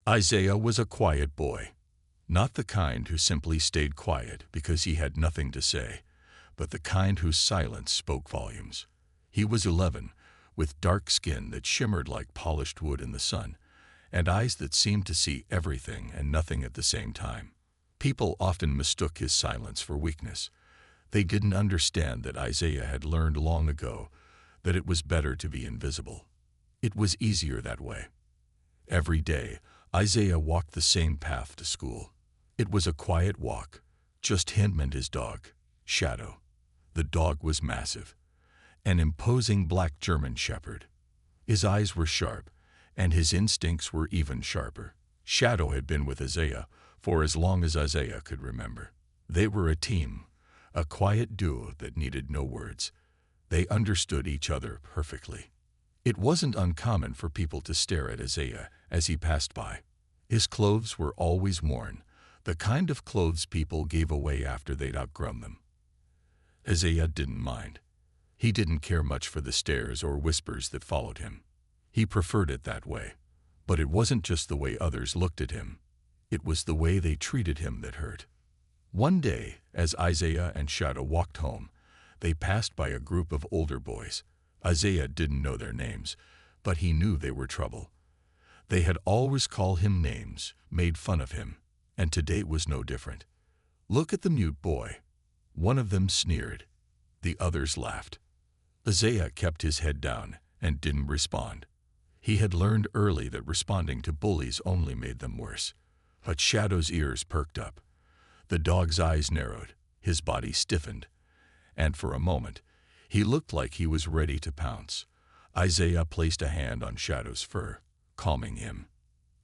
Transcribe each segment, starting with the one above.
Isaiah was a quiet boy, not the kind who simply stayed quiet because he had nothing to say, but the kind whose silence spoke volumes. He was 11, with dark skin that shimmered like polished wood in the sun, and eyes that seemed to see everything and nothing at the same time. People often mistook his silence for weakness. They didn't understand that Isaiah had learned long ago that it was better to be invisible. It was easier that way. Every day, Isaiah walked the same path to school. It was a quiet walk, just him and his dog, Shadow. The dog was massive, an imposing black German shepherd. His eyes were sharp, and his instincts were even sharper. Shadow had been with Isaiah for as long as Isaiah could remember. They were a team, a quiet duo that needed no words. They understood each other perfectly. It wasn't uncommon for people to stare at Isaiah as he passed by. His clothes were always worn, the kind of clothes people gave away after they'd outgrown them. Isaiah didn't mind. He didn't care much for the stares or whispers that followed him. He preferred it that way. But it wasn't just the way others looked at him. It was the way they treated him that hurt. One day, as Isaiah and Shadow walked home, they passed by a group of older boys. Isaiah didn't know their names, but he knew they were trouble. They had always called him names, made fun of him, and today was no different. "Look at the mute boy." One of them sneered. The others laughed. Isaiah kept his head down and didn't respond. He had learned early that responding to bullies only made them worse. But Shadow's ears perked up. The dog's eyes narrowed, his body stiffened, and for a moment, he looked like he was ready to pounce. Isaiah placed a hand on Shadow's fur, calming him.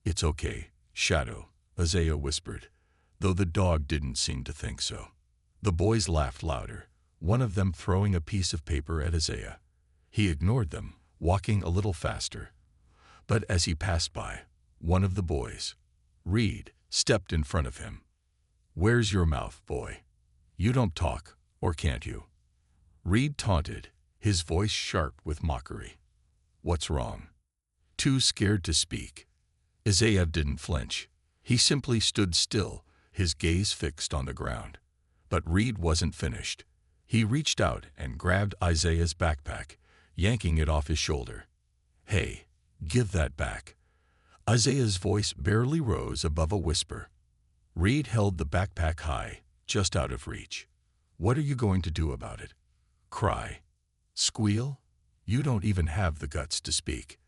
"It's okay, Shadow," Isaiah whispered, though the dog didn't seem to think so. The boys laughed louder, one of them throwing a piece of paper at Isaiah. He ignored them, walking a little faster. But as he passed by, one of the boys, Reed, stepped in front of him. "Where's your mouth, boy? You don't talk, or can't you?" Reed taunted, his voice sharp with mockery. "What's wrong?" Too scared to speak, Isaiah didn't flinch. He simply stood still, his gaze fixed on the ground. But Reed wasn't finished. He reached out and grabbed Isaiah's backpack, yanking it off his shoulder. "Hey, give that back." Isaiah's voice barely rose above a whisper. Reed held the backpack high, just out of reach. "What are you going to do about it? Cry? Squeal? You don't even have the guts to speak."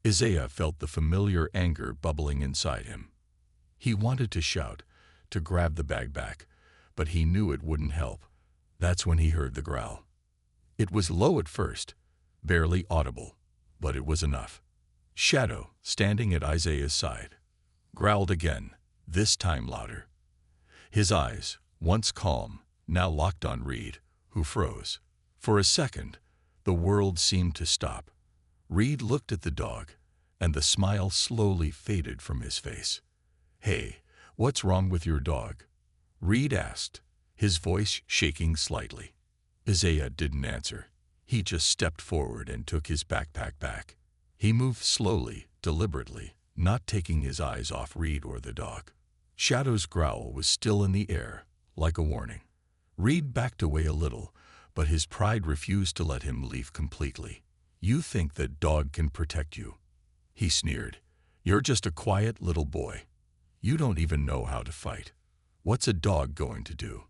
Isaiah felt the familiar anger bubbling inside him. He wanted to shout, to grab the bag back, but he knew it wouldn't help. That's when he heard the growl. It was low at first, barely audible, but it was enough. Shadow, standing at Isaiah's side, growled again, this time louder. His eyes, once calm, now locked on Reed, who froze. For a second, the world seemed to stop. Reed looked at the dog, and the smile slowly faded from his face. "Hey, what's wrong with your dog?" Reed asked, his voice shaking slightly. Isaiah didn't answer. He just stepped forward and took his backpack back. He moved slowly, deliberately, not taking his eyes off Reed or the dog. Shadow's growl was still in the air, like a warning. Reed backed away a little, but his pride refused to let him leave completely. "You think that dog can protect you?" he sneered. "You're just a quiet little boy. You don't even know how to fight. What's a dog going to do?"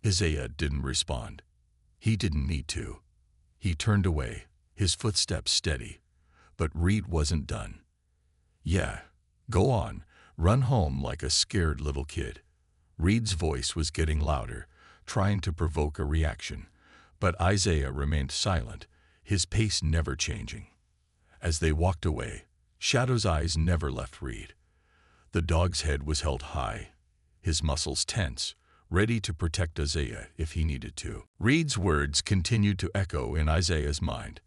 Isaiah didn't respond. He didn't need to. He turned away, his footsteps steady. But Reed wasn't done. "Yeah, go on, run home like a scared little kid." Reed's voice was getting louder, trying to provoke a reaction. But Isaiah remained silent, his pace never changing. As they walked away, Shadow's eyes never left Reed. The dog's head was held high, his muscles tense, ready to protect Isaiah if he needed to. Reed's words continued to echo in Isaiah's mind.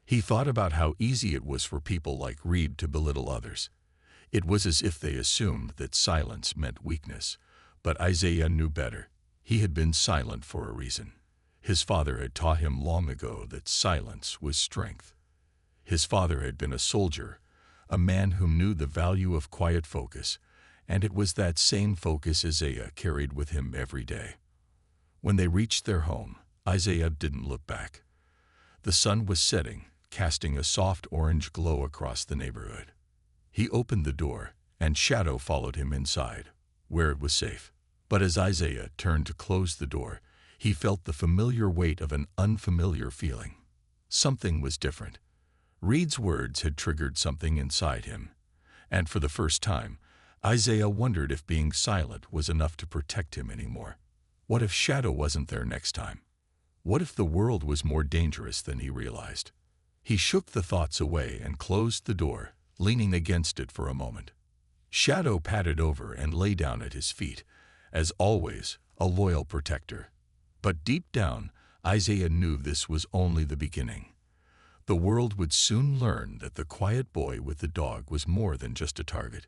He thought about how easy it was for people like Reed to belittle others. It was as if they assumed that silence meant weakness. But Isaiah knew better. He had been silent for a reason. His father had taught him long ago that silence was strength. His father had been a soldier, a man who knew the value of quiet focus, and it was that same focus Isaiah carried with him every day. When they reached their home, Isaiah didn't look back. The sun was setting, casting a soft orange glow across the neighborhood. He opened the door, and Shadow followed him inside, where it was safe. But as Isaiah turned to close the door, he felt the familiar weight of an unfamiliar feeling. Something was different. Reed's words had triggered something inside him, and for the first time, Isaiah wondered if being silent was enough to protect him anymore. What if Shadow wasn't there next time? What if the world was more dangerous than he realized? He shook the thoughts away and closed the door, leaning against it for a moment. Shadow padded over and lay down at his feet, as always, a loyal protector. But deep down, Isaiah knew this was only the beginning. The world would soon learn that the quiet boy with the dog was more than just a target.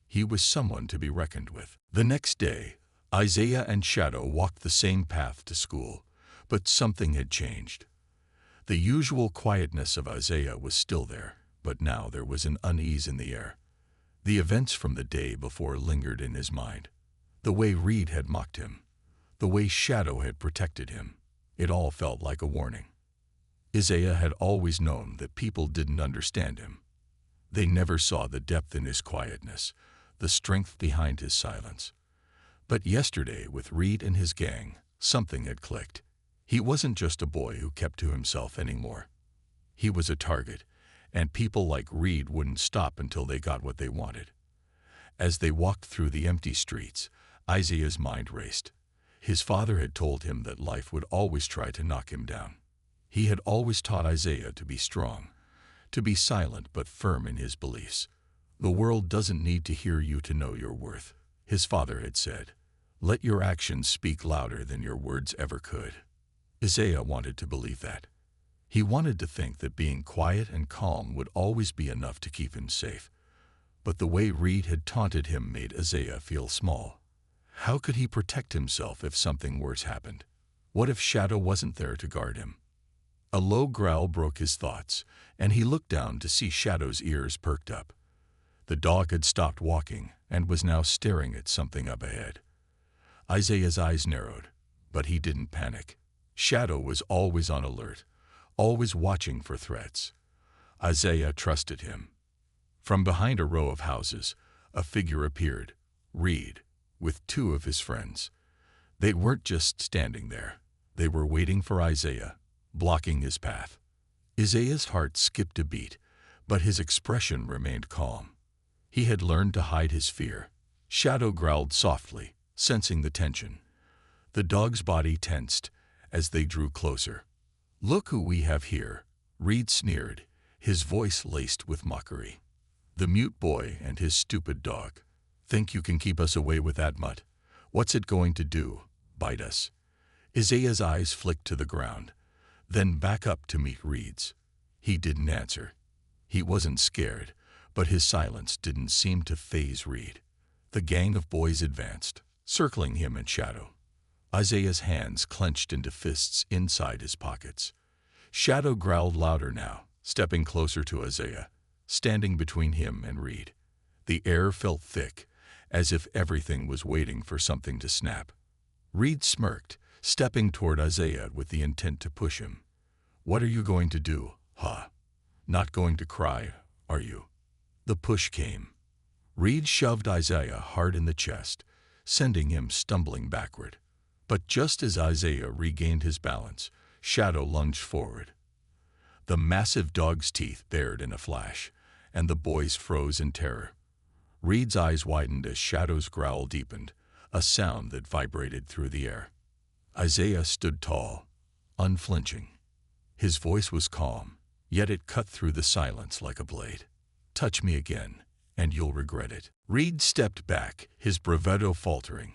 He was someone to be reckoned with. The next day, Isaiah and Shadow walked the same path to school, but something had changed. The usual quietness of Isaiah was still there, but now there was an unease in the air. The events from the day before lingered in his mind. The way Reed had mocked him, the way Shadow had protected him, it all felt like a warning. Isaiah had always known that people didn't understand him. They never saw the depth in his quietness, the strength behind his silence. But yesterday, with Reed and his gang, something had clicked. He wasn't just a boy who kept to himself anymore. He was a target, and people like Reed wouldn't stop until they got what they wanted. As they walked through the empty streets, Isaiah's mind raced. His father had told him that life would always try to knock him down. He had always taught Isaiah to be strong, to be silent but firm in his beliefs. The world doesn't need to hear you to know your worth, his father had said. Let your actions speak louder than your words ever could. Isaiah wanted to believe that. He wanted to think that being quiet and calm would always be enough to keep him safe. But the way Reed had taunted him made Isaiah feel small. How could he protect himself if something worse happened? What if Shadow wasn't there to guard him? A low growl broke his thoughts, and he looked down to see Shadow's ears perked up. The dog had stopped walking and was now staring at something up ahead. Isaiah's eyes narrowed, but he didn't panic. Shadow was always on alert, always watching for threats. Isaiah trusted him. From behind a row of houses, a figure appeared, Reed, with two of his friends. They weren't just standing there. They were waiting for Isaiah, blocking his path. Isaiah's heart skipped a beat, but his expression remained calm. He had learned to hide his fear. Shadow growled softly, sensing the tension. The dog's body tensed as they drew closer. "Look who we have here," Reed sneered, his voice laced with mockery. "The mute boy and his stupid dog. Think you can keep us away with that mutt? What's it going to do? Bite us?" Isaiah's eyes flicked to the ground, then back up to meet Reed's. He didn't answer. He wasn't scared, but his silence didn't seem to faze Reed. The gang of boys advanced, circling him and Shadow. Isaiah's hands clenched into fists inside his pockets. Shadow growled louder now, stepping closer to Isaiah, standing between him and Reed. The air felt thick, as if everything was waiting for something to snap. Reed smirked, stepping toward Isaiah with the intent to push him. "What are you going to do, huh? Not going to cry, are you?" The push came. Reed shoved Isaiah hard in the chest, sending him stumbling backward. But just as Isaiah regained his balance, Shadow lunged forward. The massive dog's teeth bared in a flash, and the boys froze in terror. Reed's eyes widened as Shadow's growl deepened, a sound that vibrated through the air. Isaiah stood tall, unflinching. His voice was calm, yet it cut through the silence like a blade. "Touch me again, and you'll regret it." Reed stepped back, his bravado faltering.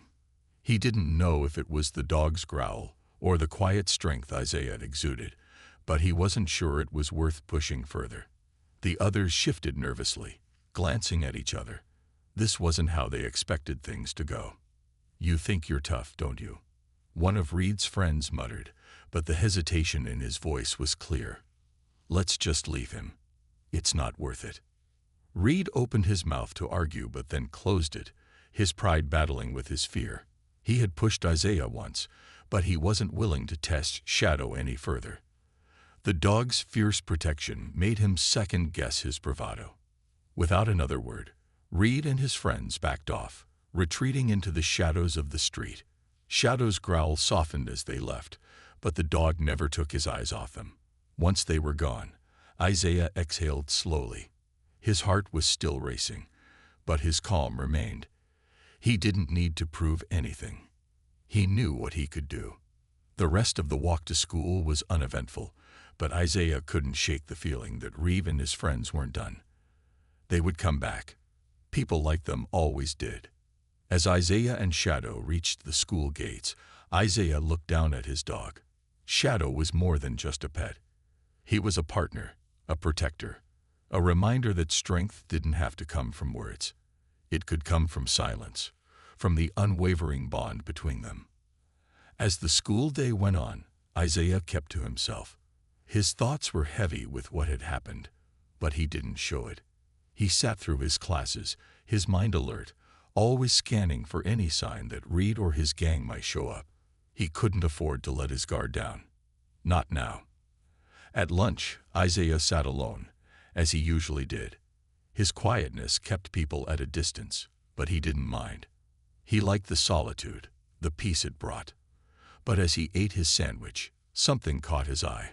He didn't know if it was the dog's growl or the quiet strength Isaiah exuded, but he wasn't sure it was worth pushing further. The others shifted nervously, glancing at each other. This wasn't how they expected things to go. "You think you're tough, don't you?" one of Reed's friends muttered, but the hesitation in his voice was clear. "Let's just leave him. It's not worth it." Reed opened his mouth to argue but then closed it, his pride battling with his fear. He had pushed Isaiah once, but he wasn't willing to test Shadow any further. The dog's fierce protection made him second-guess his bravado. Without another word, Reed and his friends backed off, retreating into the shadows of the street. Shadow's growl softened as they left, but the dog never took his eyes off them. Once they were gone, Isaiah exhaled slowly. His heart was still racing, but his calm remained. He didn't need to prove anything. He knew what he could do. The rest of the walk to school was uneventful, but Isaiah couldn't shake the feeling that Reed and his friends weren't done. They would come back. People like them always did. As Isaiah and Shadow reached the school gates, Isaiah looked down at his dog. Shadow was more than just a pet. He was a partner, a protector, a reminder that strength didn't have to come from words. It could come from silence, from the unwavering bond between them. As the school day went on, Isaiah kept to himself. His thoughts were heavy with what had happened, but he didn't show it. He sat through his classes, his mind alert, always scanning for any sign that Reed or his gang might show up. He couldn't afford to let his guard down. Not now. At lunch, Isaiah sat alone, as he usually did. His quietness kept people at a distance, but he didn't mind. He liked the solitude, the peace it brought. But as he ate his sandwich, something caught his eye.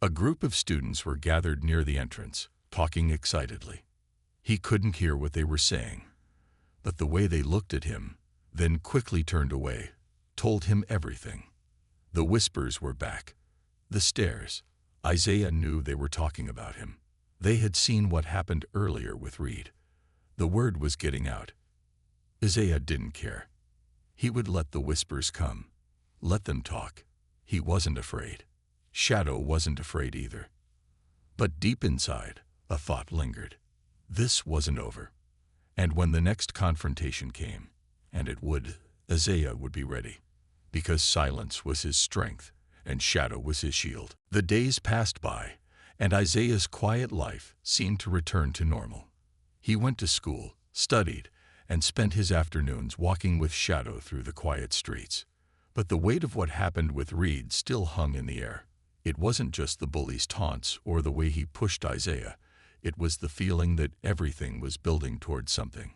A group of students were gathered near the entrance, talking excitedly. He couldn't hear what they were saying, but the way they looked at him, then quickly turned away, told him everything. The whispers were back. The stares. Isaiah knew they were talking about him. They had seen what happened earlier with Reed. The word was getting out. Isaiah didn't care. He would let the whispers come. Let them talk. He wasn't afraid. Shadow wasn't afraid either. But deep inside, a thought lingered. This wasn't over. And when the next confrontation came, and it would, Isaiah would be ready. Because silence was his strength, and Shadow was his shield. The days passed by, and Isaiah's quiet life seemed to return to normal. He went to school, studied, and spent his afternoons walking with Shadow through the quiet streets. But the weight of what happened with Reed still hung in the air. It wasn't just the bully's taunts or the way he pushed Isaiah. It was the feeling that everything was building towards something.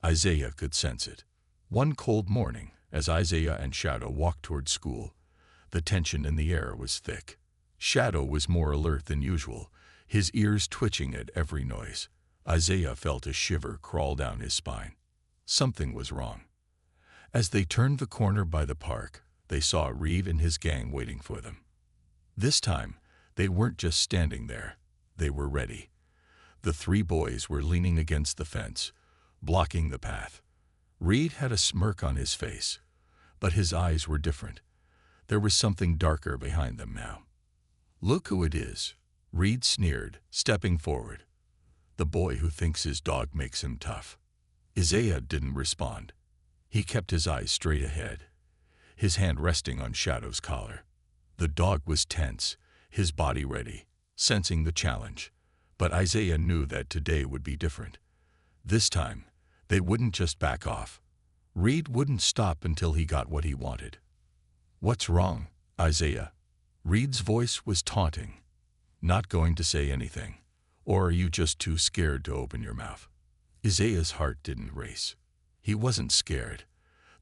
Isaiah could sense it. One cold morning, as Isaiah and Shadow walked toward school, the tension in the air was thick. Shadow was more alert than usual, his ears twitching at every noise. Isaiah felt a shiver crawl down his spine. Something was wrong. As they turned the corner by the park, they saw Reed and his gang waiting for them. This time, they weren't just standing there. They were ready. The three boys were leaning against the fence, blocking the path. Reed had a smirk on his face, but his eyes were different. There was something darker behind them now. "Look who it is," Reed sneered, stepping forward. "The boy who thinks his dog makes him tough." Isaiah didn't respond. He kept his eyes straight ahead, his hand resting on Shadow's collar. The dog was tense, his body ready, sensing the challenge. But Isaiah knew that today would be different. This time, they wouldn't just back off. Reed wouldn't stop until he got what he wanted. "What's wrong, Isaiah?" Reed's voice was taunting. "Not going to say anything? Or are you just too scared to open your mouth?" Isaiah's heart didn't race. He wasn't scared.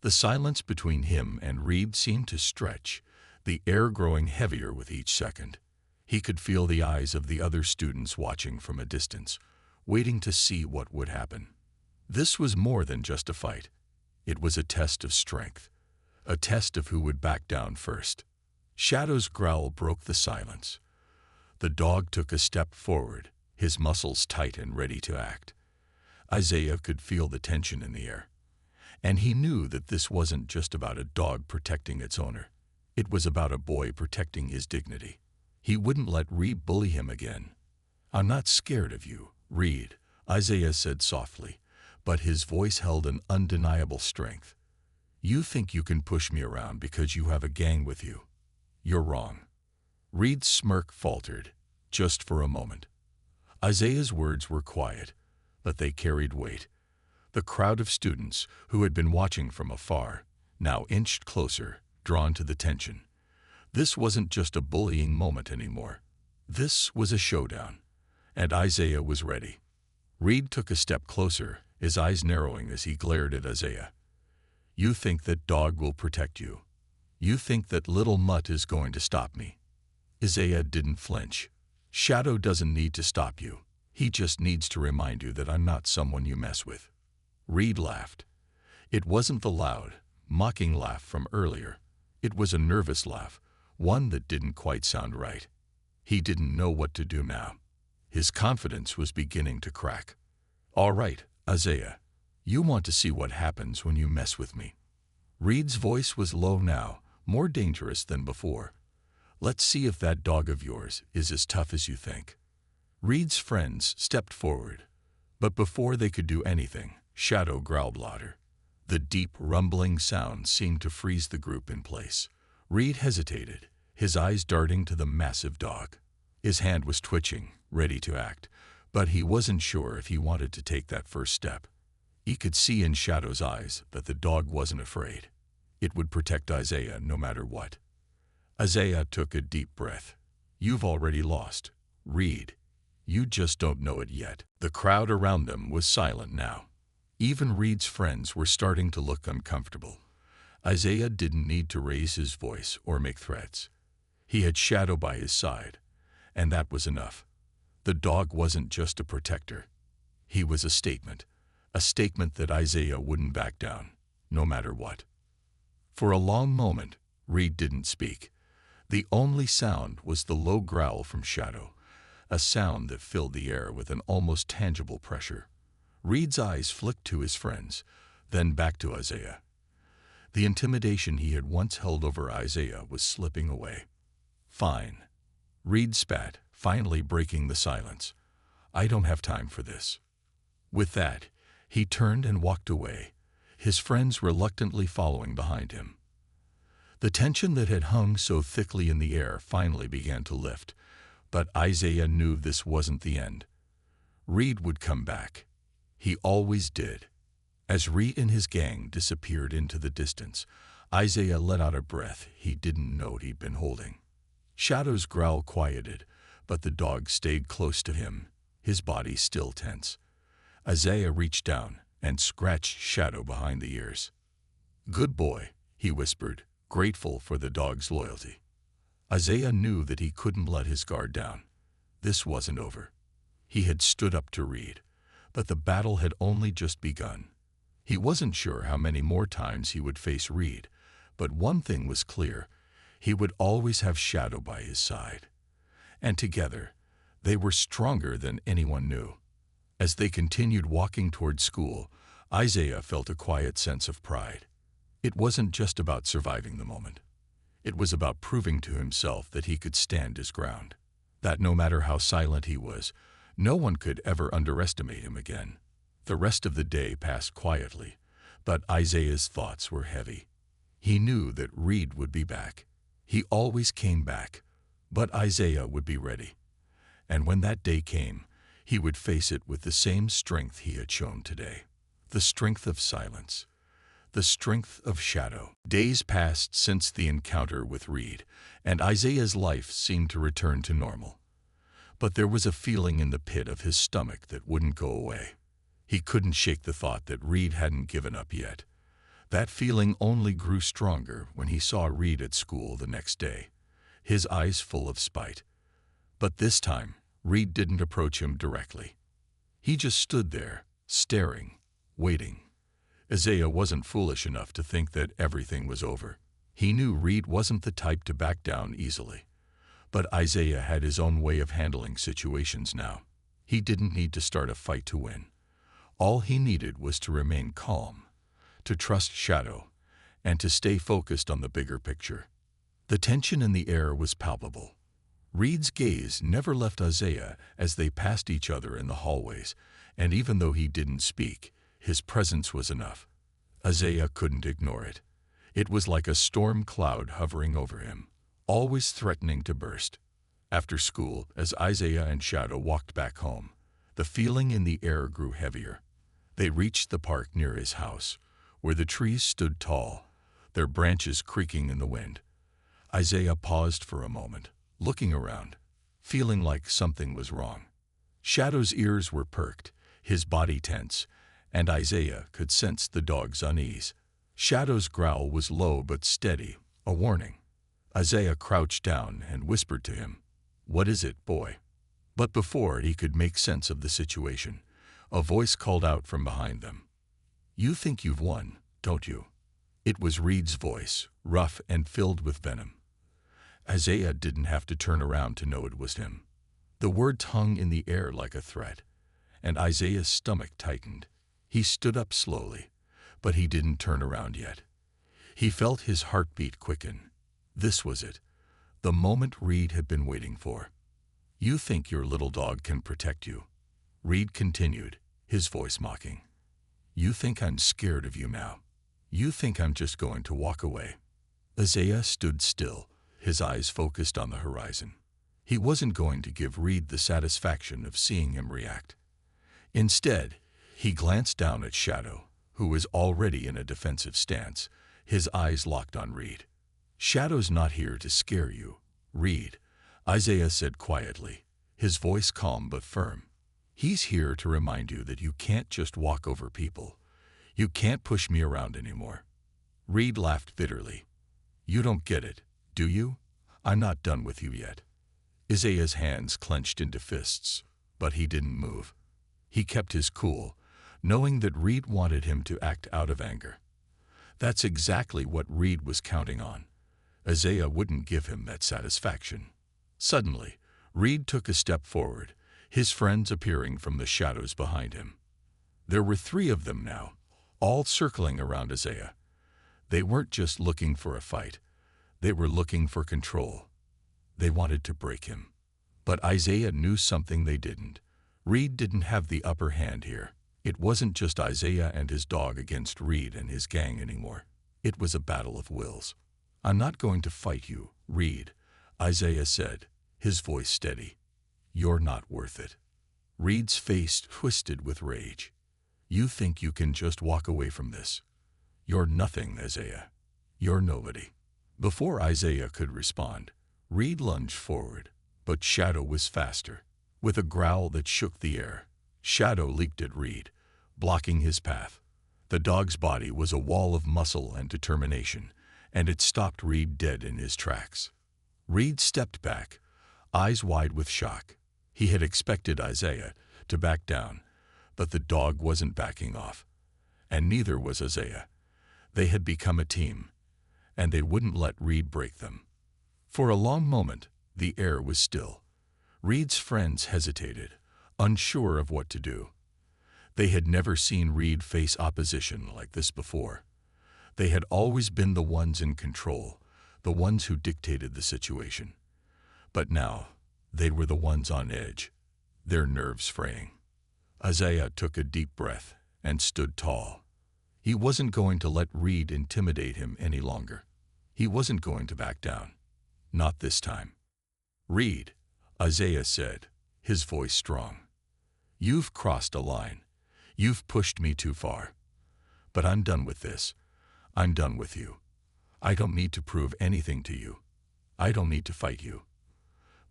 The silence between him and Reed seemed to stretch, the air growing heavier with each second. He could feel the eyes of the other students watching from a distance, waiting to see what would happen. This was more than just a fight. It was a test of strength, a test of who would back down first. Shadow's growl broke the silence. The dog took a step forward, his muscles tight and ready to act. Isaiah could feel the tension in the air. And he knew that this wasn't just about a dog protecting its owner. It was about a boy protecting his dignity. He wouldn't let Reed bully him again. "I'm not scared of you, Reed," Isaiah said softly, but his voice held an undeniable strength. "You think you can push me around because you have a gang with you. You're wrong." Reed's smirk faltered, just for a moment. Isaiah's words were quiet, but they carried weight. The crowd of students, who had been watching from afar, now inched closer, drawn to the tension. This wasn't just a bullying moment anymore. This was a showdown, and Isaiah was ready. Reed took a step closer, his eyes narrowing as he glared at Isaiah. "You think that dog will protect you? You think that little mutt is going to stop me?" Isaiah didn't flinch. "Shadow doesn't need to stop you. He just needs to remind you that I'm not someone you mess with." Reed laughed. It wasn't the loud, mocking laugh from earlier. It was a nervous laugh, one that didn't quite sound right. He didn't know what to do now. His confidence was beginning to crack. "All right, Isaiah, you want to see what happens when you mess with me." Reed's voice was low now, more dangerous than before. "Let's see if that dog of yours is as tough as you think." Reed's friends stepped forward, but before they could do anything, Shadow growled louder. The deep, rumbling sound seemed to freeze the group in place. Reed hesitated, his eyes darting to the massive dog. His hand was twitching, ready to act, but he wasn't sure if he wanted to take that first step. He could see in Shadow's eyes that the dog wasn't afraid. It would protect Isaiah no matter what. Isaiah took a deep breath. "You've already lost, Reed. You just don't know it yet." The crowd around them was silent now. Even Reed's friends were starting to look uncomfortable. Isaiah didn't need to raise his voice or make threats. He had Shadow by his side, and that was enough. The dog wasn't just a protector. He was a statement that Isaiah wouldn't back down, no matter what. For a long moment, Reed didn't speak. The only sound was the low growl from Shadow, a sound that filled the air with an almost tangible pressure. Reed's eyes flicked to his friends, then back to Isaiah. The intimidation he had once held over Isaiah was slipping away. "Fine," Reed spat, finally breaking the silence. "I don't have time for this." With that, he turned and walked away, his friends reluctantly following behind him. The tension that had hung so thickly in the air finally began to lift, but Isaiah knew this wasn't the end. Reed would come back. He always did. As Reed and his gang disappeared into the distance, Isaiah let out a breath he didn't know he'd been holding. Shadow's growl quieted, but the dog stayed close to him, his body still tense. Isaiah reached down and scratched Shadow behind the ears. "Good boy," he whispered, grateful for the dog's loyalty. Isaiah knew that he couldn't let his guard down. This wasn't over. He had stood up to Reed, but the battle had only just begun. He wasn't sure how many more times he would face Reed, but one thing was clear: he would always have Shadow by his side. And together, they were stronger than anyone knew. As they continued walking toward school, Isaiah felt a quiet sense of pride. It wasn't just about surviving the moment. It was about proving to himself that he could stand his ground, that no matter how silent he was, no one could ever underestimate him again. The rest of the day passed quietly, but Isaiah's thoughts were heavy. He knew that Reed would be back. He always came back, but Isaiah would be ready. And when that day came, he would face it with the same strength he had shown today. The strength of silence. The strength of Shadow. Days passed since the encounter with Reed, and Isaiah's life seemed to return to normal. But there was a feeling in the pit of his stomach that wouldn't go away. He couldn't shake the thought that Reed hadn't given up yet. That feeling only grew stronger when he saw Reed at school the next day, his eyes full of spite. But this time, Reed didn't approach him directly. He just stood there, staring, waiting. Isaiah wasn't foolish enough to think that everything was over. He knew Reed wasn't the type to back down easily. But Isaiah had his own way of handling situations now. He didn't need to start a fight to win. All he needed was to remain calm, to trust Shadow, and to stay focused on the bigger picture. The tension in the air was palpable. Reed's gaze never left Isaiah as they passed each other in the hallways, and even though he didn't speak, his presence was enough. Isaiah couldn't ignore it. It was like a storm cloud hovering over him, always threatening to burst. After school, as Isaiah and Shadow walked back home, The feeling in the air grew heavier. They reached the park near his house, where the trees stood tall, their branches creaking in the wind. Isaiah paused for a moment, looking around, feeling like something was wrong. Shadow's ears were perked, his body tense, and Isaiah could sense the dog's unease. Shadow's growl was low but steady, a warning. Isaiah crouched down and whispered to him, "What is it, boy?" But before he could make sense of the situation, a voice called out from behind them. "You think you've won, don't you?" It was Reed's voice, rough and filled with venom. Isaiah didn't have to turn around to know it was him. The words hung in the air like a threat, and Isaiah's stomach tightened. He stood up slowly, but he didn't turn around yet. He felt his heartbeat quicken. This was it, the moment Reed had been waiting for. "You think your little dog can protect you?" Reed continued, his voice mocking. "You think I'm scared of you now? You think I'm just going to walk away?" Isaiah stood still, his eyes focused on the horizon. He wasn't going to give Reed the satisfaction of seeing him react. Instead, he glanced down at Shadow, who was already in a defensive stance, his eyes locked on Reed. "Shadow's not here to scare you, Reed," Isaiah said quietly, his voice calm but firm. "He's here to remind you that you can't just walk over people. You can't push me around anymore." Reed laughed bitterly. "You don't get it, do you? I'm not done with you yet." Isaiah's hands clenched into fists, but he didn't move. He kept his cool, knowing that Reed wanted him to act out of anger. That's exactly what Reed was counting on. Isaiah wouldn't give him that satisfaction. Suddenly, Reed took a step forward, his friends appearing from the shadows behind him. There were 3 of them now, all circling around Isaiah. They weren't just looking for a fight. They were looking for control. They wanted to break him. But Isaiah knew something they didn't. Reed didn't have the upper hand here. It wasn't just Isaiah and his dog against Reed and his gang anymore. It was a battle of wills. "I'm not going to fight you, Reed," Isaiah said, his voice steady. "You're not worth it." Reed's face twisted with rage. "You think you can just walk away from this? You're nothing, Isaiah. You're nobody." Before Isaiah could respond, Reed lunged forward, but Shadow was faster. With a growl that shook the air, Shadow leaped at Reed, blocking his path. The dog's body was a wall of muscle and determination, and it stopped Reed dead in his tracks. Reed stepped back, eyes wide with shock. He had expected Isaiah to back down, but the dog wasn't backing off. And neither was Isaiah. They had become a team, and they wouldn't let Reed break them. For a long moment, the air was still. Reed's friends hesitated, unsure of what to do. They had never seen Reed face opposition like this before. They had always been the ones in control, the ones who dictated the situation. But now, they were the ones on edge, their nerves fraying. Isaiah took a deep breath and stood tall. He wasn't going to let Reed intimidate him any longer. He wasn't going to back down. Not this time. "Reed," Isaiah said, his voice strong. "You've crossed a line. You've pushed me too far. But I'm done with this. I'm done with you. I don't need to prove anything to you. I don't need to fight you.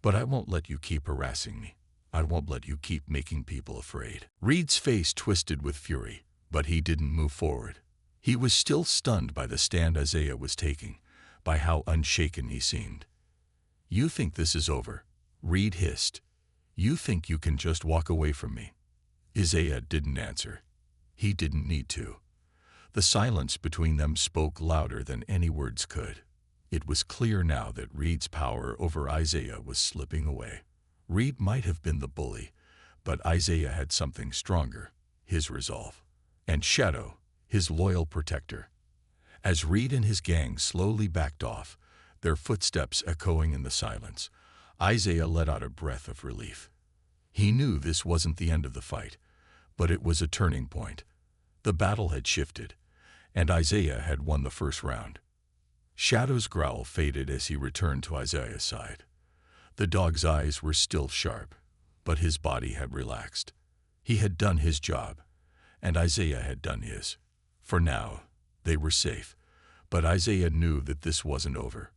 But I won't let you keep harassing me. I won't let you keep making people afraid." Reed's face twisted with fury, but he didn't move forward. He was still stunned by the stand Isaiah was taking, by how unshaken he seemed. "You think this is over?" Reed hissed. "You think you can just walk away from me?" Isaiah didn't answer. He didn't need to. The silence between them spoke louder than any words could. It was clear now that Reed's power over Isaiah was slipping away. Reed might have been the bully, but Isaiah had something stronger, his resolve. And Shadow, his loyal protector. As Reed and his gang slowly backed off, their footsteps echoing in the silence, Isaiah let out a breath of relief. He knew this wasn't the end of the fight, but it was a turning point. The battle had shifted, and Isaiah had won the first round. Shadow's growl faded as he returned to Isaiah's side. The dog's eyes were still sharp, but his body had relaxed. He had done his job, and Isaiah had done his. For now, they were safe, but Isaiah knew that this wasn't over.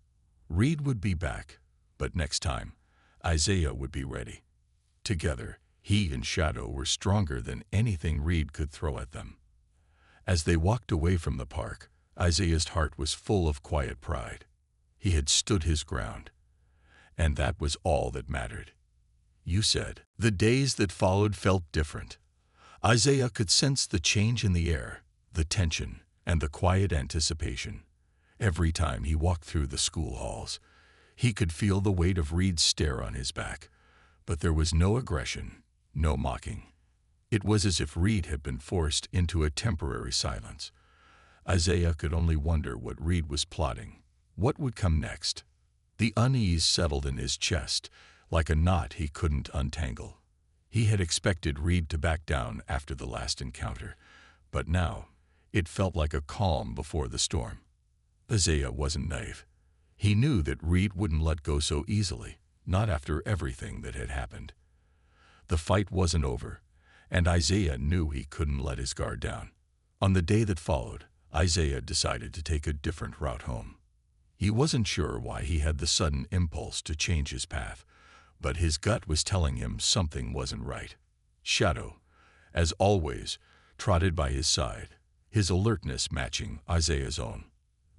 Reed would be back, but next time, Isaiah would be ready. Together, he and Shadow were stronger than anything Reed could throw at them. As they walked away from the park, Isaiah's heart was full of quiet pride. He had stood his ground, and that was all that mattered. You said. The days that followed felt different. Isaiah could sense the change in the air, the tension, and the quiet anticipation. Every time he walked through the school halls, he could feel the weight of Reed's stare on his back, but there was no aggression, no mocking. It was as if Reed had been forced into a temporary silence. Isaiah could only wonder what Reed was plotting. What would come next? The unease settled in his chest, like a knot he couldn't untangle. He had expected Reed to back down after the last encounter, but now it felt like a calm before the storm. Isaiah wasn't naive. He knew that Reed wouldn't let go so easily, not after everything that had happened. The fight wasn't over, and Isaiah knew he couldn't let his guard down. On the day that followed, Isaiah decided to take a different route home. He wasn't sure why he had the sudden impulse to change his path, but his gut was telling him something wasn't right. Shadow, as always, trotted by his side, his alertness matching Isaiah's own.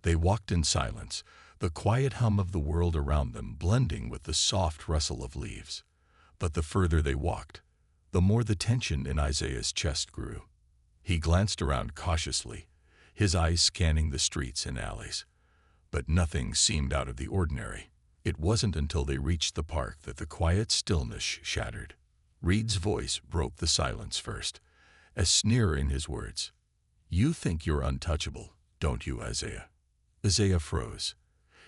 They walked in silence, the quiet hum of the world around them blending with the soft rustle of leaves. But the further they walked, the more the tension in Isaiah's chest grew. He glanced around cautiously, his eyes scanning the streets and alleys. But nothing seemed out of the ordinary. It wasn't until they reached the park that the quiet stillness shattered. Reed's voice broke the silence first, a sneer in his words. "You think you're untouchable, don't you, Isaiah?" Isaiah froze.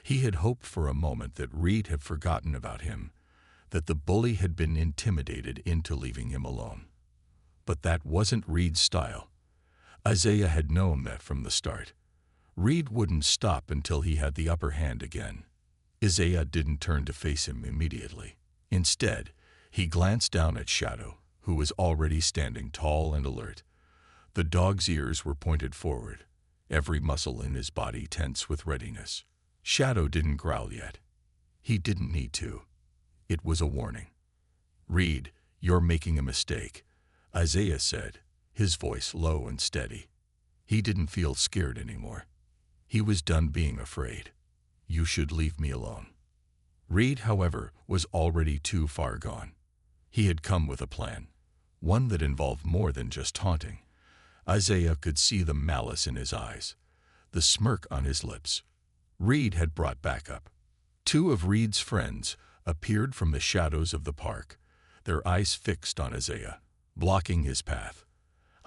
He had hoped for a moment that Reed had forgotten about him, that the bully had been intimidated into leaving him alone. But that wasn't Reed's style. Isaiah had known that from the start. Reed wouldn't stop until he had the upper hand again. Isaiah didn't turn to face him immediately. Instead, he glanced down at Shadow, who was already standing tall and alert. The dog's ears were pointed forward, every muscle in his body tense with readiness. Shadow didn't growl yet. He didn't need to. It was a warning. "Reed, you're making a mistake," Isaiah said, his voice low and steady. He didn't feel scared anymore. He was done being afraid. "You should leave me alone." Reed, however, was already too far gone. He had come with a plan, one that involved more than just taunting. Isaiah could see the malice in his eyes, the smirk on his lips. Reed had brought backup. Two of Reed's friends appeared from the shadows of the park, their eyes fixed on Isaiah, blocking his path.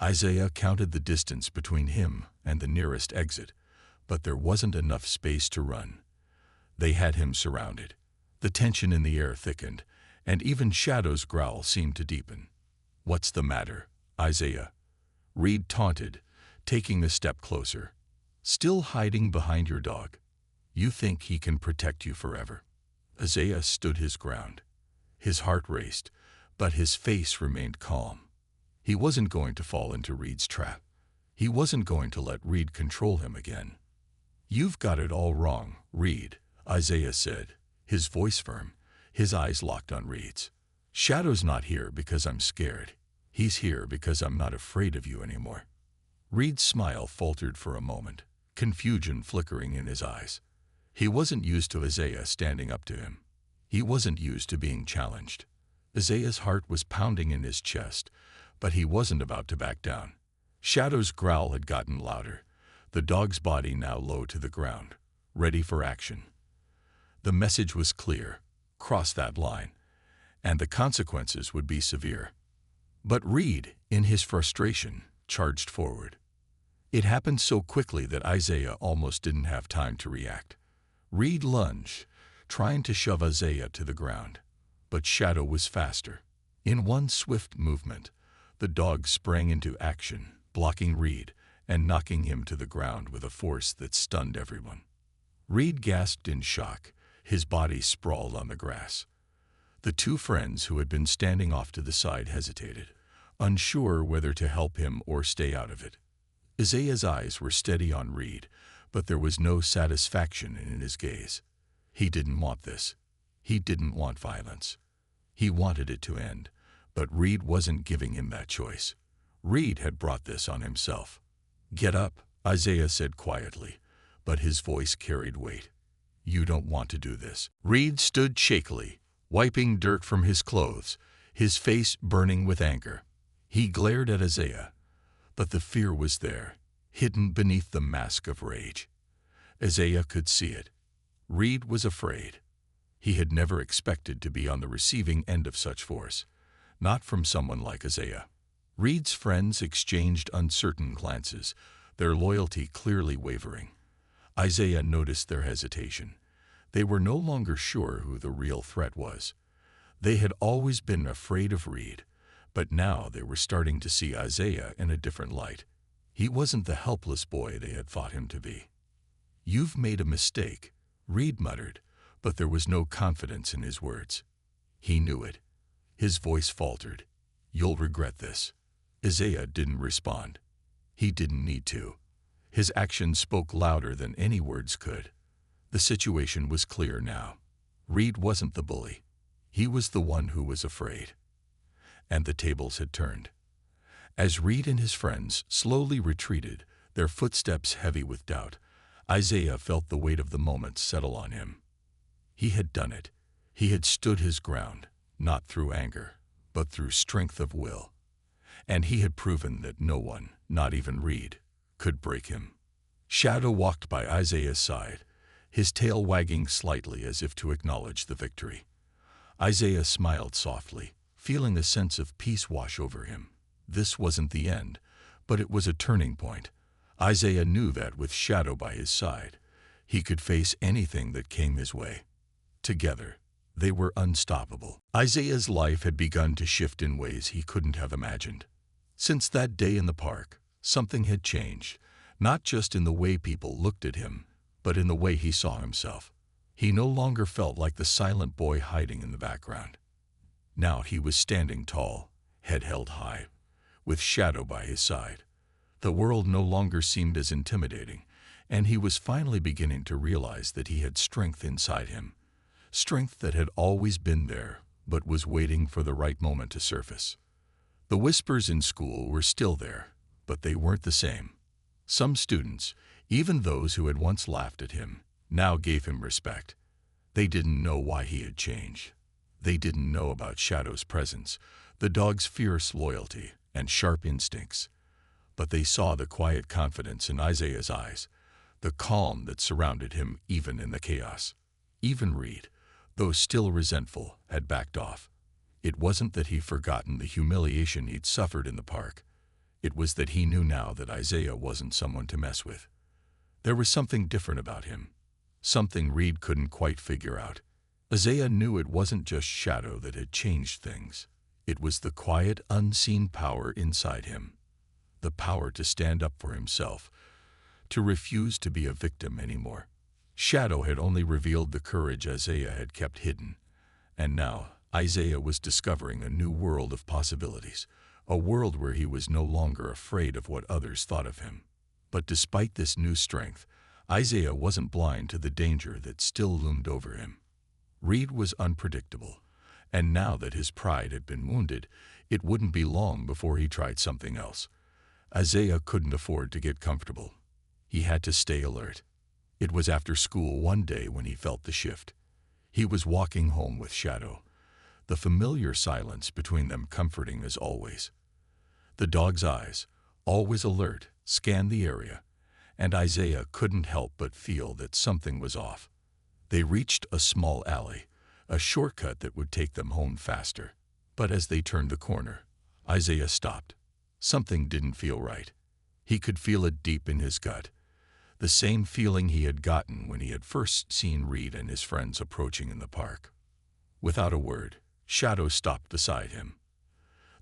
Isaiah counted the distance between him and the nearest exit, but there wasn't enough space to run. They had him surrounded. The tension in the air thickened, and even Shadow's growl seemed to deepen. "What's the matter, Isaiah?" Reed taunted, taking a step closer. "Still hiding behind your dog? You think he can protect you forever?" Isaiah stood his ground. His heart raced, but his face remained calm. He wasn't going to fall into Reed's trap. He wasn't going to let Reed control him again. "You've got it all wrong, Reed," Isaiah said, his voice firm, his eyes locked on Reed's. "Shadow's not here because I'm scared. He's here because I'm not afraid of you anymore." Reed's smile faltered for a moment, confusion flickering in his eyes. He wasn't used to Isaiah standing up to him. He wasn't used to being challenged. Isaiah's heart was pounding in his chest, but he wasn't about to back down. Shadow's growl had gotten louder, the dog's body now low to the ground, ready for action. The message was clear: cross that line, and the consequences would be severe. But Reed, in his frustration, charged forward. It happened so quickly that Isaiah almost didn't have time to react. Reed lunged, trying to shove Isaiah to the ground, but Shadow was faster. In one swift movement, the dog sprang into action, blocking Reed and knocking him to the ground with a force that stunned everyone. Reed gasped in shock, his body sprawled on the grass. The two friends who had been standing off to the side hesitated, unsure whether to help him or stay out of it. Isaiah's eyes were steady on Reed, but there was no satisfaction in his gaze. He didn't want this. He didn't want violence. He wanted it to end, but Reed wasn't giving him that choice. Reed had brought this on himself. "Get up," Isaiah said quietly, but his voice carried weight. "You don't want to do this." Reed stood shakily, wiping dirt from his clothes, his face burning with anger. He glared at Isaiah, but the fear was there, hidden beneath the mask of rage. Isaiah could see it. Reed was afraid. He had never expected to be on the receiving end of such force, not from someone like Isaiah. Reed's friends exchanged uncertain glances, their loyalty clearly wavering. Isaiah noticed their hesitation. They were no longer sure who the real threat was. They had always been afraid of Reed, but now they were starting to see Isaiah in a different light. He wasn't the helpless boy they had thought him to be. "You've made a mistake," Reed muttered, but there was no confidence in his words. He knew it. His voice faltered. "You'll regret this." Isaiah didn't respond. He didn't need to. His actions spoke louder than any words could. The situation was clear now. Reed wasn't the bully. He was the one who was afraid. And the tables had turned. As Reed and his friends slowly retreated, their footsteps heavy with doubt, Isaiah felt the weight of the moment settle on him. He had done it. He had stood his ground, not through anger, but through strength of will. And he had proven that no one, not even Reed, could break him. Shadow walked by Isaiah's side, his tail wagging slightly as if to acknowledge the victory. Isaiah smiled softly, feeling a sense of peace wash over him. This wasn't the end, but it was a turning point. Isaiah knew that with Shadow by his side, he could face anything that came his way. Together, they were unstoppable. Isaiah's life had begun to shift in ways he couldn't have imagined. Since that day in the park, something had changed, not just in the way people looked at him, but in the way he saw himself. He no longer felt like the silent boy hiding in the background. Now he was standing tall, head held high, with Shadow by his side. The world no longer seemed as intimidating, and he was finally beginning to realize that he had strength inside him. Strength that had always been there, but was waiting for the right moment to surface. The whispers in school were still there, but they weren't the same. Some students, even those who had once laughed at him, now gave him respect. They didn't know why he had changed. They didn't know about Shadow's presence, the dog's fierce loyalty and sharp instincts. But they saw the quiet confidence in Isaiah's eyes, the calm that surrounded him even in the chaos. Even Reed, though still resentful, had backed off. It wasn't that he'd forgotten the humiliation he'd suffered in the park. It was that he knew now that Isaiah wasn't someone to mess with. There was something different about him, something Reed couldn't quite figure out. Isaiah knew it wasn't just Shadow that had changed things. It was the quiet, unseen power inside him. The power to stand up for himself, to refuse to be a victim anymore. Shadow had only revealed the courage Isaiah had kept hidden, and now Isaiah was discovering a new world of possibilities, a world where he was no longer afraid of what others thought of him. But despite this new strength, Isaiah wasn't blind to the danger that still loomed over him. Reed was unpredictable, and now that his pride had been wounded, it wouldn't be long before he tried something else. Isaiah couldn't afford to get comfortable. He had to stay alert. It was after school one day when he felt the shift. He was walking home with Shadow, the familiar silence between them comforting as always. The dog's eyes, always alert, scanned the area, and Isaiah couldn't help but feel that something was off. They reached a small alley, a shortcut that would take them home faster. But as they turned the corner, Isaiah stopped. Something didn't feel right. He could feel it deep in his gut, the same feeling he had gotten when he had first seen Reed and his friends approaching in the park. Without a word, Shadow stopped beside him.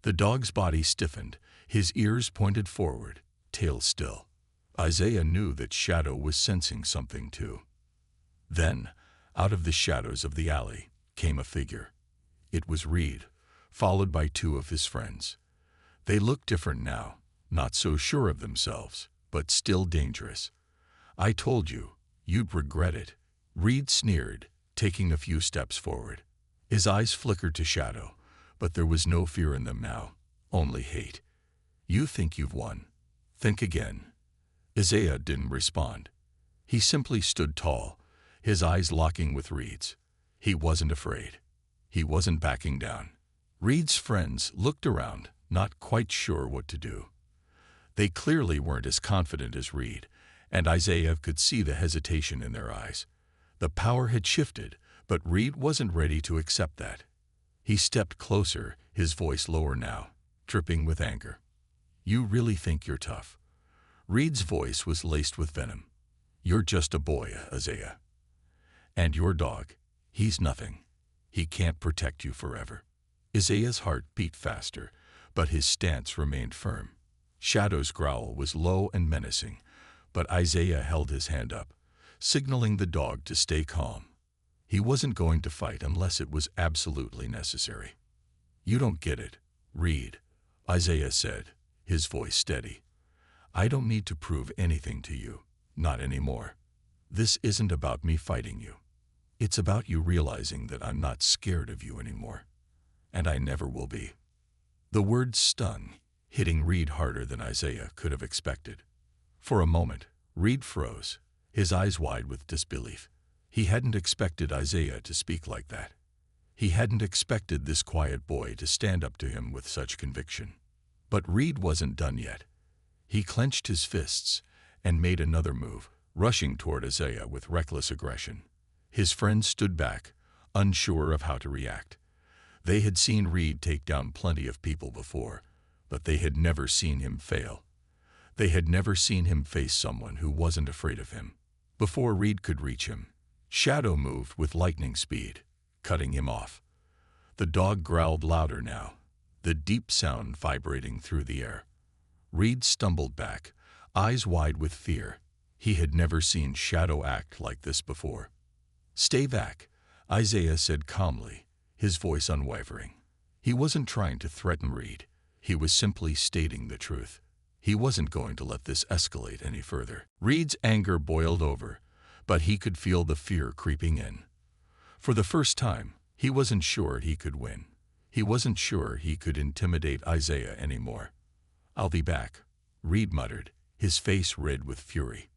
The dog's body stiffened, his ears pointed forward, tail still. Isaiah knew that Shadow was sensing something too. Then, out of the shadows of the alley, came a figure. It was Reed, followed by two of his friends. They looked different now, not so sure of themselves, but still dangerous. "I told you, you'd regret it," Reed sneered, taking a few steps forward. His eyes flickered to shadow, but there was no fear in them now, only hate. "You think you've won. Think again." Isaiah didn't respond. He simply stood tall, his eyes locking with Reed's. He wasn't afraid. He wasn't backing down. Reed's friends looked around, not quite sure what to do. They clearly weren't as confident as Reed, and Isaiah could see the hesitation in their eyes. The power had shifted, but Reed wasn't ready to accept that. He stepped closer, his voice lower now, dripping with anger. "You really think you're tough?" Reed's voice was laced with venom. "You're just a boy, Isaiah. And your dog, he's nothing. He can't protect you forever." Isaiah's heart beat faster, but his stance remained firm. Shadow's growl was low and menacing, but Isaiah held his hand up, signaling the dog to stay calm. He wasn't going to fight unless it was absolutely necessary. "You don't get it, Reed," Isaiah said, his voice steady. "I don't need to prove anything to you, not anymore. This isn't about me fighting you. It's about you realizing that I'm not scared of you anymore. And I never will be." The words stung, hitting Reed harder than Isaiah could have expected. For a moment, Reed froze, his eyes wide with disbelief. He hadn't expected Isaiah to speak like that. He hadn't expected this quiet boy to stand up to him with such conviction. But Reed wasn't done yet. He clenched his fists and made another move, rushing toward Isaiah with reckless aggression. His friends stood back, unsure of how to react. They had seen Reed take down plenty of people before, but they had never seen him fail. They had never seen him face someone who wasn't afraid of him. Before Reed could reach him, Shadow moved with lightning speed, cutting him off. The dog growled louder now, the deep sound vibrating through the air. Reed stumbled back, eyes wide with fear. He had never seen Shadow act like this before. "Stay back," Isaiah said calmly, his voice unwavering. He wasn't trying to threaten Reed. He was simply stating the truth. He wasn't going to let this escalate any further. Reed's anger boiled over, but he could feel the fear creeping in. For the first time, he wasn't sure he could win. He wasn't sure he could intimidate Isaiah anymore. "I'll be back," Reed muttered, his face red with fury.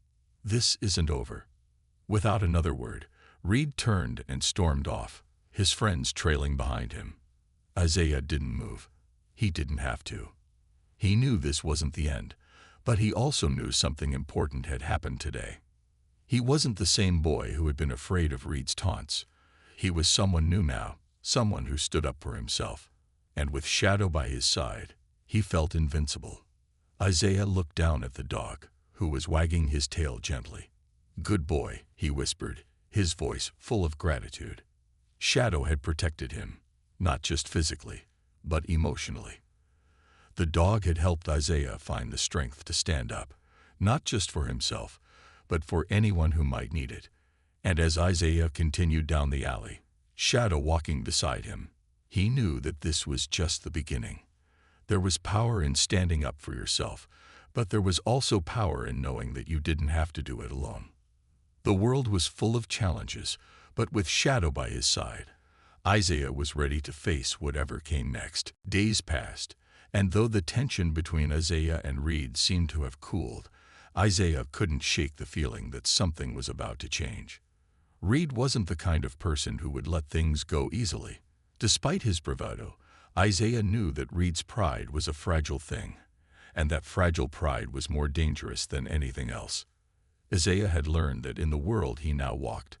"This isn't over." Without another word, Reed turned and stormed off, his friends trailing behind him. Isaiah didn't move. He didn't have to. He knew this wasn't the end, but he also knew something important had happened today. He wasn't the same boy who had been afraid of Reed's taunts. He was someone new now, someone who stood up for himself. And with Shadow by his side, he felt invincible. Isaiah looked down at the dog, who was wagging his tail gently. "Good boy," he whispered, his voice full of gratitude. Shadow had protected him, not just physically, but emotionally. The dog had helped Isaiah find the strength to stand up, not just for himself, but for anyone who might need it. And as Isaiah continued down the alley, Shadow walking beside him, he knew that this was just the beginning. There was power in standing up for yourself, but there was also power in knowing that you didn't have to do it alone. The world was full of challenges, but with Shadow by his side, Isaiah was ready to face whatever came next. Days passed, and though the tension between Isaiah and Reed seemed to have cooled, Isaiah couldn't shake the feeling that something was about to change. Reed wasn't the kind of person who would let things go easily. Despite his bravado, Isaiah knew that Reed's pride was a fragile thing, and that fragile pride was more dangerous than anything else. Isaiah had learned that in the world he now walked,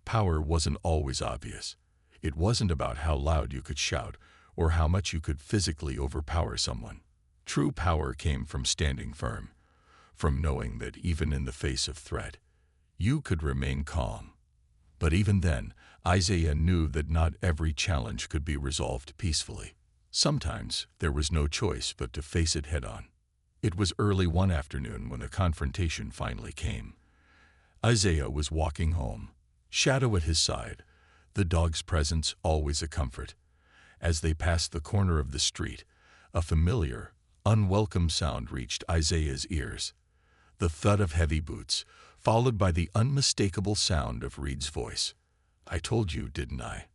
power wasn't always obvious. It wasn't about how loud you could shout or how much you could physically overpower someone. True power came from standing firm, from knowing that even in the face of threat, you could remain calm. But even then, Isaiah knew that not every challenge could be resolved peacefully. Sometimes there was no choice but to face it head-on. It was early one afternoon when the confrontation finally came. Isaiah was walking home, Shadow at his side, the dog's presence always a comfort. As they passed the corner of the street, a familiar, unwelcome sound reached Isaiah's ears. The thud of heavy boots, followed by the unmistakable sound of Reed's voice. "I told you, didn't I?"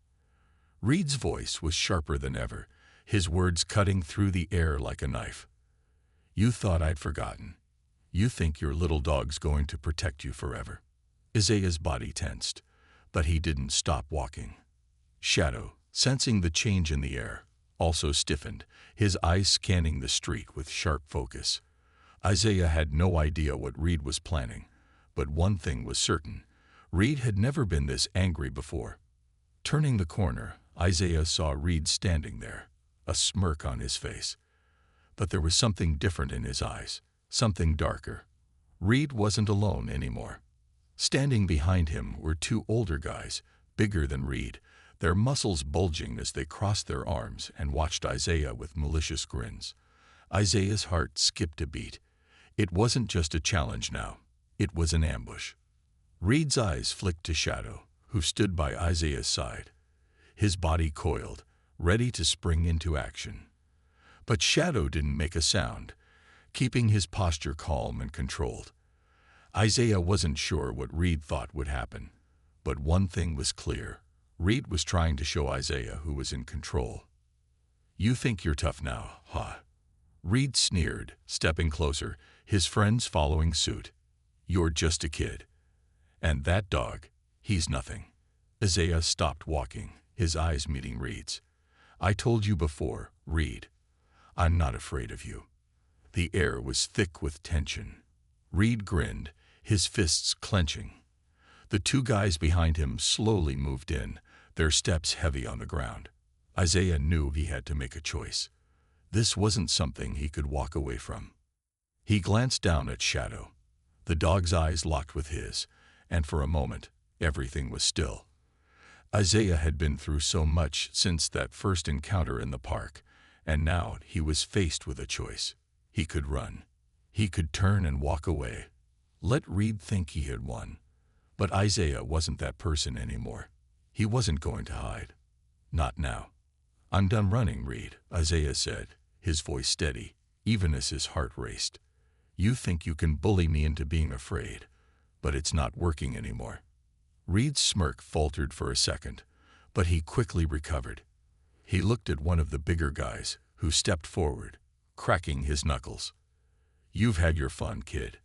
Reed's voice was sharper than ever, his words cutting through the air like a knife. "You thought I'd forgotten. You think your little dog's going to protect you forever." Isaiah's body tensed, but he didn't stop walking. Shadow, sensing the change in the air, also stiffened, his eyes scanning the street with sharp focus. Isaiah had no idea what Reed was planning, but one thing was certain. Reed had never been this angry before. Turning the corner, Isaiah saw Reed standing there, a smirk on his face. But there was something different in his eyes, something darker. Reed wasn't alone anymore. Standing behind him were two older guys, bigger than Reed, their muscles bulging as they crossed their arms and watched Isaiah with malicious grins. Isaiah's heart skipped a beat. It wasn't just a challenge now. It was an ambush. Reed's eyes flicked to Shadow, who stood by Isaiah's side. His body coiled, ready to spring into action. But Shadow didn't make a sound, keeping his posture calm and controlled. Isaiah wasn't sure what Reed thought would happen, but one thing was clear. Reed was trying to show Isaiah who was in control. "You think you're tough now, huh?" Reed sneered, stepping closer, his friends following suit. "You're just a kid. And that dog, he's nothing." Isaiah stopped walking, his eyes meeting Reed's. "I told you before, Reed. I'm not afraid of you." The air was thick with tension. Reed grinned, his fists clenching. The two guys behind him slowly moved in, their steps heavy on the ground. Isaiah knew he had to make a choice. This wasn't something he could walk away from. He glanced down at Shadow. The dog's eyes locked with his, and for a moment, everything was still. Isaiah had been through so much since that first encounter in the park, and now he was faced with a choice. He could run. He could turn and walk away. Let Reed think he had won. But Isaiah wasn't that person anymore. He wasn't going to hide. Not now. "I'm done running, Reed," Isaiah said, his voice steady, even as his heart raced. "You think you can bully me into being afraid, but it's not working anymore." Reed's smirk faltered for a second, but he quickly recovered. He looked at one of the bigger guys, who stepped forward, cracking his knuckles. "You've had your fun, kid.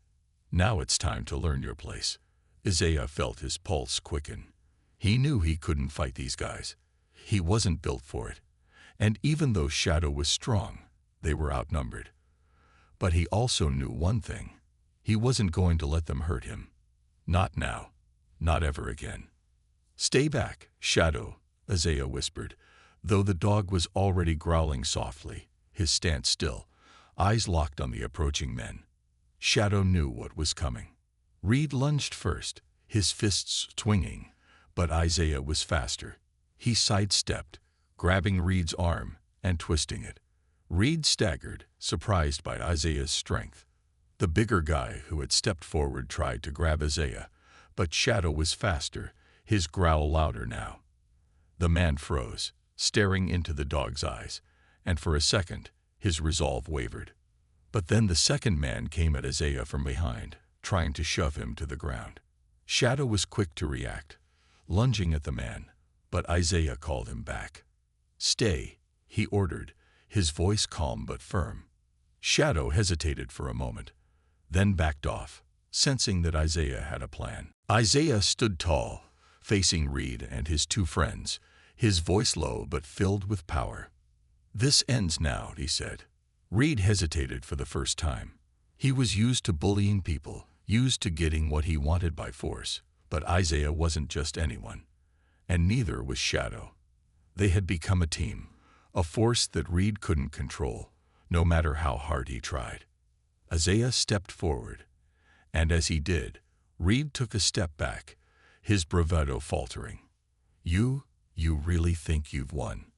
Now it's time to learn your place." Isaiah felt his pulse quicken. He knew he couldn't fight these guys. He wasn't built for it. And even though Shadow was strong, they were outnumbered. But he also knew one thing. He wasn't going to let them hurt him. Not now. Not ever again. "Stay back, Shadow," Isaiah whispered, though the dog was already growling softly, his stance still, eyes locked on the approaching men. Shadow knew what was coming. Reed lunged first, his fists swinging, but Isaiah was faster. He sidestepped, grabbing Reed's arm and twisting it. Reed staggered, surprised by Isaiah's strength. The bigger guy who had stepped forward tried to grab Isaiah, but Shadow was faster, his growl louder now. The man froze, staring into the dog's eyes, and for a second, his resolve wavered. But then the second man came at Isaiah from behind, trying to shove him to the ground. Shadow was quick to react, lunging at the man, but Isaiah called him back. "Stay," he ordered, his voice calm but firm. Shadow hesitated for a moment, then backed off, sensing that Isaiah had a plan. Isaiah stood tall, facing Reed and his two friends, his voice low but filled with power. "This ends now," he said. Reed hesitated for the first time. He was used to bullying people, used to getting what he wanted by force, but Isaiah wasn't just anyone. And neither was Shadow. They had become a team, a force that Reed couldn't control, no matter how hard he tried. Isaiah stepped forward, and as he did, Reed took a step back, his bravado faltering. You really think you've won?"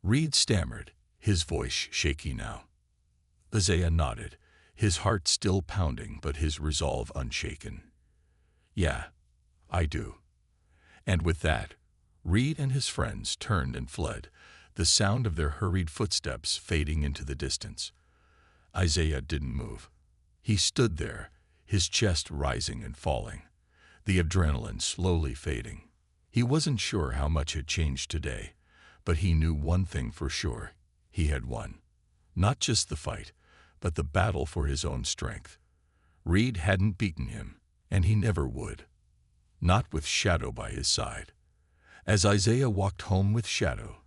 Reed stammered, his voice shaky now. Isaiah nodded, his heart still pounding but his resolve unshaken. "Yeah, I do." And with that, Reed and his friends turned and fled, the sound of their hurried footsteps fading into the distance. Isaiah didn't move. He stood there, his chest rising and falling, the adrenaline slowly fading. He wasn't sure how much had changed today, but he knew one thing for sure. He had won. Not just the fight, but the battle for his own strength. Reed hadn't beaten him, and he never would. Not with Shadow by his side. As Isaiah walked home with Shadow,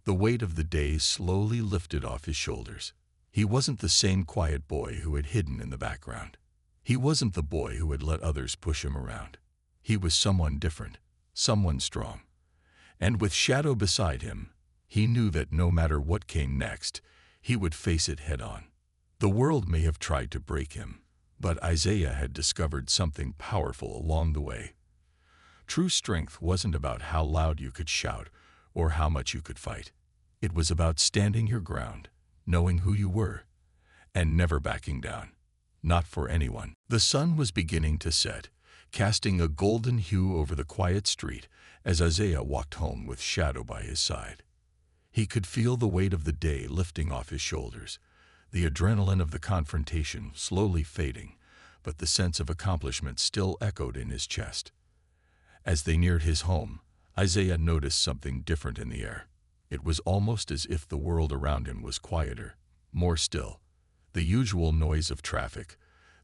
the weight of the day slowly lifted off his shoulders. He wasn't the same quiet boy who had hidden in the background. He wasn't the boy who had let others push him around. He was someone different, someone strong. And with Shadow beside him, he knew that no matter what came next, he would face it head-on. The world may have tried to break him, but Isaiah had discovered something powerful along the way. True strength wasn't about how loud you could shout or how much you could fight. It was about standing your ground, knowing who you were, and never backing down. Not for anyone. The sun was beginning to set, casting a golden hue over the quiet street as Isaiah walked home with Shadow by his side. He could feel the weight of the day lifting off his shoulders, the adrenaline of the confrontation slowly fading, but the sense of accomplishment still echoed in his chest. As they neared his home, Isaiah noticed something different in the air. It was almost as if the world around him was quieter, more still. The usual noise of traffic,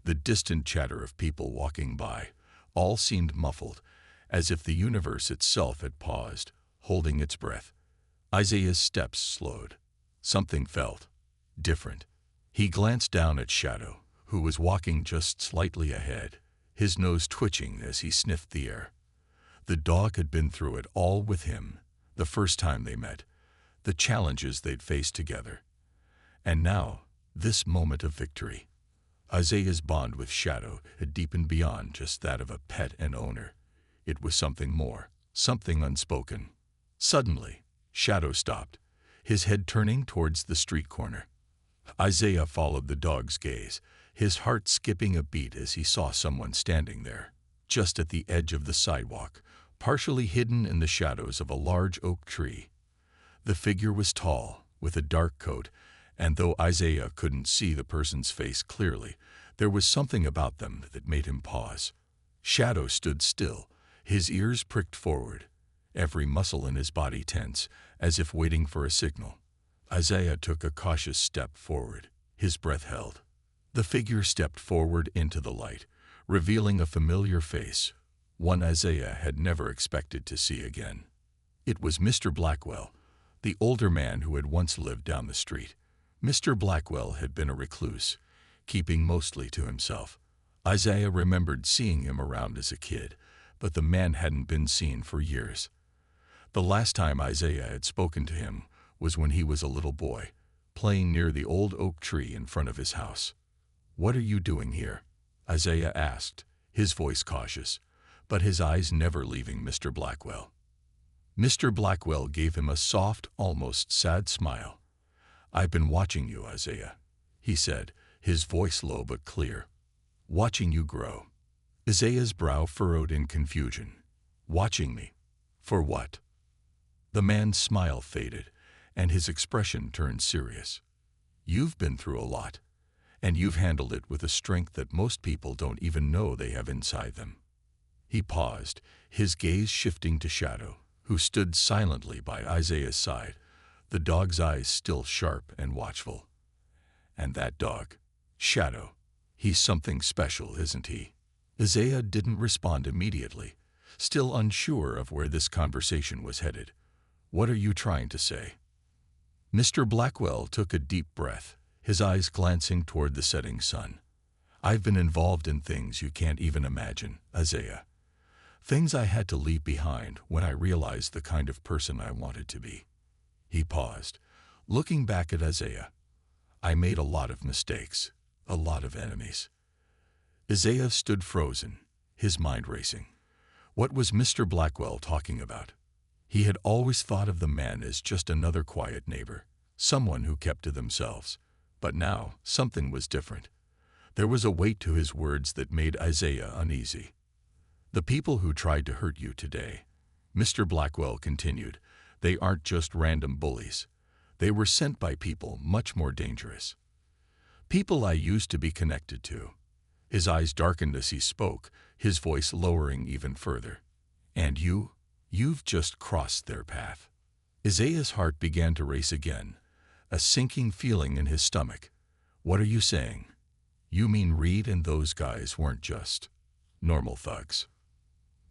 the distant chatter of people walking by, all seemed muffled, as if the universe itself had paused, holding its breath. Isaiah's steps slowed. Something felt different. He glanced down at Shadow, who was walking just slightly ahead, his nose twitching as he sniffed the air. The dog had been through it all with him, the first time they met, the challenges they'd faced together. And now, this moment of victory. Isaiah's bond with Shadow had deepened beyond just that of a pet and owner. It was something more, something unspoken. Suddenly, Shadow stopped, his head turning towards the street corner. Isaiah followed the dog's gaze, his heart skipping a beat as he saw someone standing there, just at the edge of the sidewalk, partially hidden in the shadows of a large oak tree. The figure was tall, with a dark coat, and though Isaiah couldn't see the person's face clearly, there was something about them that made him pause. Shadow stood still, his ears pricked forward, every muscle in his body tense, as if waiting for a signal. Isaiah took a cautious step forward, his breath held. The figure stepped forward into the light, revealing a familiar face, one Isaiah had never expected to see again. It was Mr. Blackwell, the older man who had once lived down the street. Mr. Blackwell had been a recluse, keeping mostly to himself. Isaiah remembered seeing him around as a kid, but the man hadn't been seen for years. The last time Isaiah had spoken to him was when he was a little boy, playing near the old oak tree in front of his house. "What are you doing here?" Isaiah asked, his voice cautious, but his eyes never leaving Mr. Blackwell. Mr. Blackwell gave him a soft, almost sad smile. "I've been watching you, Isaiah," he said, his voice low but clear. "Watching you grow." Isaiah's brow furrowed in confusion. "Watching me? For what?" The man's smile faded, and his expression turned serious. "You've been through a lot, and you've handled it with a strength that most people don't even know they have inside them." He paused, his gaze shifting to Shadow, who stood silently by Isaiah's side, the dog's eyes still sharp and watchful. "And that dog, Shadow, he's something special, isn't he?" Isaiah didn't respond immediately, still unsure of where this conversation was headed. "What are you trying to say?" Mr. Blackwell took a deep breath, his eyes glancing toward the setting sun. "I've been involved in things you can't even imagine, Isaiah. Things I had to leave behind when I realized the kind of person I wanted to be." He paused, looking back at Isaiah. "I made a lot of mistakes, a lot of enemies." Isaiah stood frozen, his mind racing. What was Mr. Blackwell talking about? He had always thought of the man as just another quiet neighbor, someone who kept to themselves. But now, something was different. There was a weight to his words that made Isaiah uneasy. "The people who tried to hurt you today," Mr. Blackwell continued, "they aren't just random bullies. They were sent by people much more dangerous. People I used to be connected to. His eyes darkened as he spoke, his voice lowering even further. And you've just crossed their path. Isaiah's heart began to race again, a sinking feeling in his stomach. What are you saying? You mean Reed and those guys weren't just normal thugs?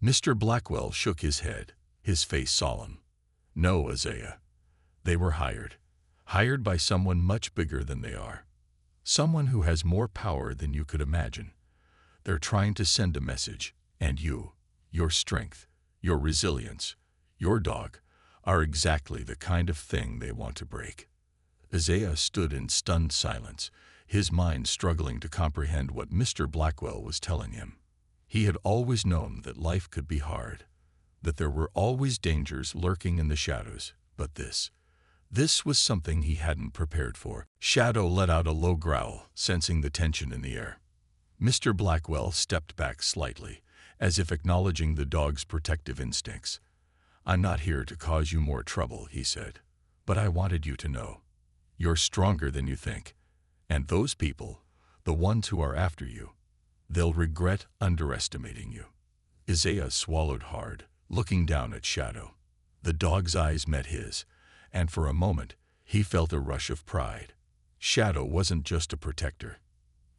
Mr. Blackwell shook his head, his face solemn. No, Isaiah. They were hired by someone much bigger than they are. Someone who has more power than you could imagine. They're trying to send a message, and your strength, your resilience, your dog, are exactly the kind of thing they want to break. Isaiah stood in stunned silence, his mind struggling to comprehend what Mr. Blackwell was telling him. He had always known that life could be hard, that there were always dangers lurking in the shadows, but this was something he hadn't prepared for. Shadow let out a low growl, sensing the tension in the air. Mr. Blackwell stepped back slightly, as if acknowledging the dog's protective instincts. I'm not here to cause you more trouble, he said, but I wanted you to know. You're stronger than you think, and those people, the ones who are after you, they'll regret underestimating you. Isaiah swallowed hard, looking down at Shadow. The dog's eyes met his, and for a moment, he felt a rush of pride. Shadow wasn't just a protector.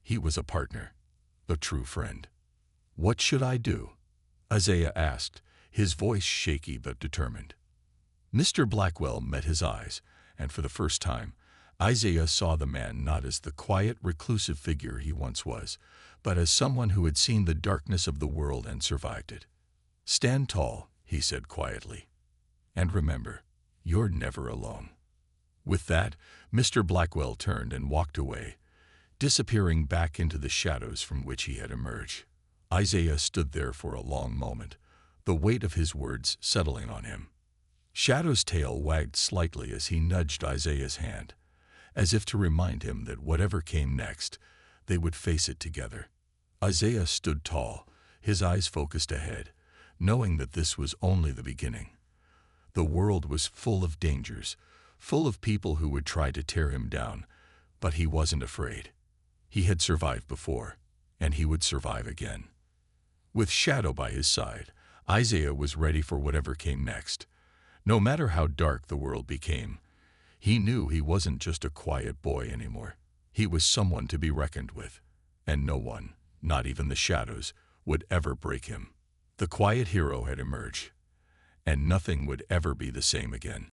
He was a partner, a true friend. What should I do? Isaiah asked, his voice shaky but determined. Mr. Blackwell met his eyes, and for the first time, Isaiah saw the man not as the quiet, reclusive figure he once was, but as someone who had seen the darkness of the world and survived it. Stand tall, he said quietly. And remember, you're never alone. With that, Mr. Blackwell turned and walked away, disappearing back into the shadows from which he had emerged. Isaiah stood there for a long moment, the weight of his words settling on him. Shadow's tail wagged slightly as he nudged Isaiah's hand, as if to remind him that whatever came next, they would face it together. Isaiah stood tall, his eyes focused ahead, knowing that this was only the beginning. The world was full of dangers, full of people who would try to tear him down, but he wasn't afraid. He had survived before, and he would survive again. With Shadow by his side, Isaiah was ready for whatever came next. No matter how dark the world became, he knew he wasn't just a quiet boy anymore. He was someone to be reckoned with, and no one, not even the shadows, would ever break him. The quiet hero had emerged, and nothing would ever be the same again.